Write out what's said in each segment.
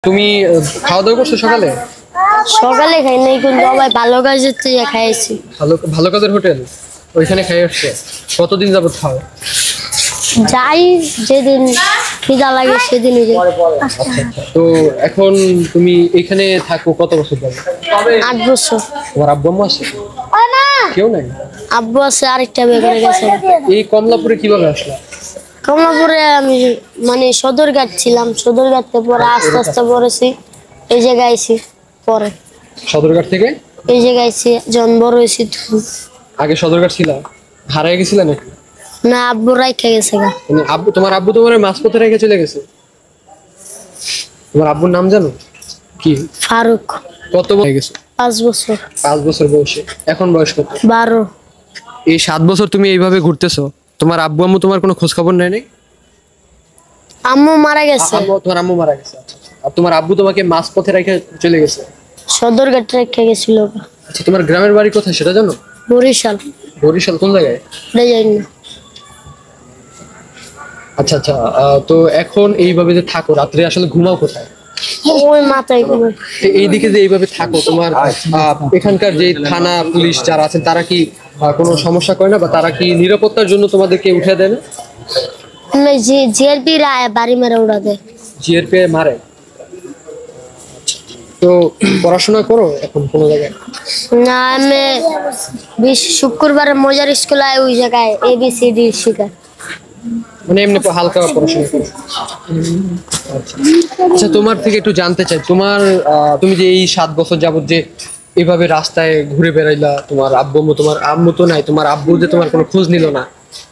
তুমি খাওয়া দাওয়া করছো সকালে? সকালে খাই নাই, কিন্তু সবাই ভালো কাজের থেকে খাইছি। ভালো ভালো কাজের হোটেল, ওইখানে খাই আসছো? কতদিন যাবত খাও? যাই যেদিন খিদা লাগে সেদিনই যাই। তো এখন তুমি এখানে থাকো কত বছর যাবে? 8 বছর। তোমার আব্বু আম্মা আছে? কেউ নাই? আব্বু আছে, আরেকটা বিয়ে করে গেছে। এই কমলাপুরে কিভাবে আসলা? কমলাপুরে আমি মানে সদরঘাট ছিলাম, সদরঘাট থেকে পরে আস্তে আস্তে পড়েছি এই জায়গায় আইছি। পরে সদরঘাট থেকে এই জায়গায় আইছি, যখন বড় হয়েছি। আগে সদরঘাট ছিল, হারায় গেছিল নাকি? না, আব্বু রাইখা গেছে গা। মানে তোমার আব্বু তোমার মাঝপথে রেখে চলে গেছে? তোমার আব্বুর নাম জানো কি? ফারুক। কত বছর হয়ে গেছে? 5 বছর। 5 বছর বয়সে। এখন বয়স কত? 12। এই 7 বছর তুমি এইভাবে ঘুরতেছো, তোমার আব্বু আম্মু তোমার কোনো খোঁজ খবর নেয় নাই? আম্মু মারা গেছে। তোমার আম্মু মারা গেছে। আচ্ছা, আর তোমার আব্বু তোমাকে মাঝপথে রেখে চলে গেছে? সদরঘাট রেখে গেছিল। আচ্ছা, তোমার গ্রামের বাড়ি কোথায় সেটা জানো? বরিশাল। বরিশাল কোন জায়গায়? জানি না। আচ্ছা আচ্ছা, তো এখন এইভাবে যে থাকো, রাত্রে আসলে ঘুমাও কোথায়? ওই মাথায় ঘুমাই। এইদিকে যে এইভাবে থাকো, তোমার এখানকার যে থানা পুলিশ যারা আছেন তারা কি কোনো সমস্যা করে না, বা তারা কি নিরাপত্তার জন্য তোমাদেরকে উঠে দেয় না? জিআরপি বাড়ি মেরে উড়া দেয়। জিআরপি মারে? তো পড়াশোনা করো এখন কোনো জায়গায়? না, আমি শুক্রবারে মজার স্কুল আয়, ওই জায়গায় ABCD শিখায়। মানে এমনি হালকা পড়াশোনা করো? আচ্ছা আচ্ছা, তোমার থেকে একটু জানতে চাই, তুমি যে এই 7 বছর যাবত যে এভাবে রাস্তায় ঘুরে বেড়াইলা, তোমার আম্মু তো নাই, তোমার আব্বু যে তোমার কোনো খোঁজ নিল না,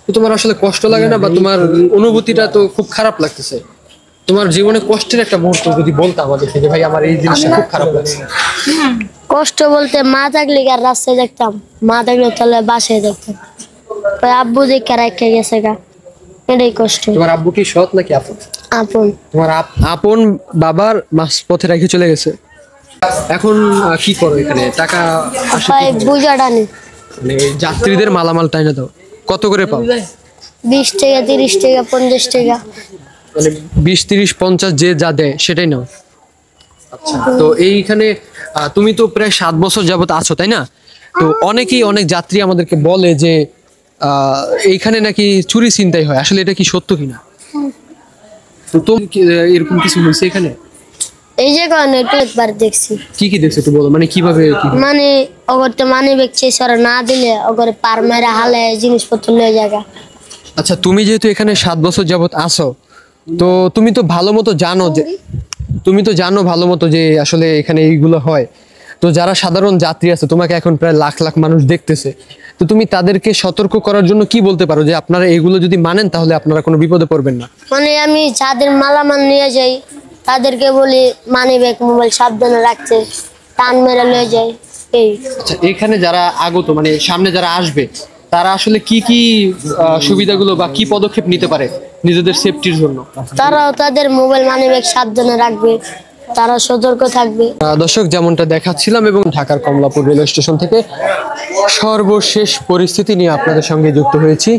তো তোমার আসলে কষ্ট লাগে না? বা তোমার অনুভূতিটা তো খুব খারাপ লাগতেছে। তোমার জীবনে কষ্টের একটা মুহূর্ত যদি বলতে আমাদেরকে, যে ভাই আমার এই জিনিসটা খুব খারাপ লাগছে। কষ্ট বলতে, মা থাকলে আর রাস্তায় দেখতাম, মা থাকলে তাহলে বাসায় দেখতাম। আব্বু দেখে রেখে গেছে গা, এটাই কষ্ট। তোমার আব্বু কি সৎ নাকি আপন? আপন। তোমার আপন বাবার মাঝ পথে রেখে চলে গেছে। এখন কি করো এখানে? টাকা আসে কি করে? বুঝা টানি। মানে যাত্রীদের মালামাল টাইনা দাও, কত করে পাও? 20 টাকা, 30 টাকা, 50 টাকা। মানে 20, 30, 50 যে যা দেয় সেটাই নাও? আচ্ছা, তো এইখানে তুমি তো প্রায় 7 বছর যাবত আছো, তাই না? তো অনেক যাত্রী আমাদেরকে বলে যে এইখানে নাকি চুরি ছিনতাই হয়, আসলে এটা কি সত্য কিনা? তো তুমি এরকম কিছু হয়েছে এখানে? এই জায়গায় একটু একবার দেখছি। কি দেখছো একটু বলো, মানে কিভাবে? মানে অগরতে মানি বেচছে, সর না দিলে অগরে পার মেরে হালে জিনিসপত্র লয়ে জায়গা। আচ্ছা, তুমি যেহেতু এখানে 7 বছর যাবত আছো, তো তুমি তো ভালো মতো জানো যে আসলে এখানে এইগুলো হয়। তো যারা সাধারণ যাত্রী আছে, তোমাকে এখন প্রায় লাখ লাখ মানুষ দেখতেছে, তো তুমি তাদেরকে সতর্ক করার জন্য কি বলতে পারো, যে আপনারা এগুলো যদি মানেন তাহলে আপনারা কোনো বিপদে পড়বেন না? মানে আমি যাদের মালামাল নিয়ে যাই তাদেরকে বলি মানি ব্যাগ মোবাইল সাবধানে রাখতে, টান মেরে লয়ে যায় এই। আচ্ছা, এখানে যারা আগত, মানে সামনে যারা আসবে, তারা আসলে কি সুবিধাগুলো বা কি পদক্ষেপ নিতে পারে নিজেদের সেফটির জন্য? তারাও তাদের মোবাইল মানি ব্যাগ সাবধানে রাখবে, তারা সতর্ক থাকবে। দর্শক, যেমনটা দেখাচ্ছিলাম, এবং ঢাকার কমলাপুর রেলওয়ে স্টেশন থেকে সর্বশেষ পরিস্থিতি নিয়ে আপনাদের সঙ্গে যুক্ত হয়েছি।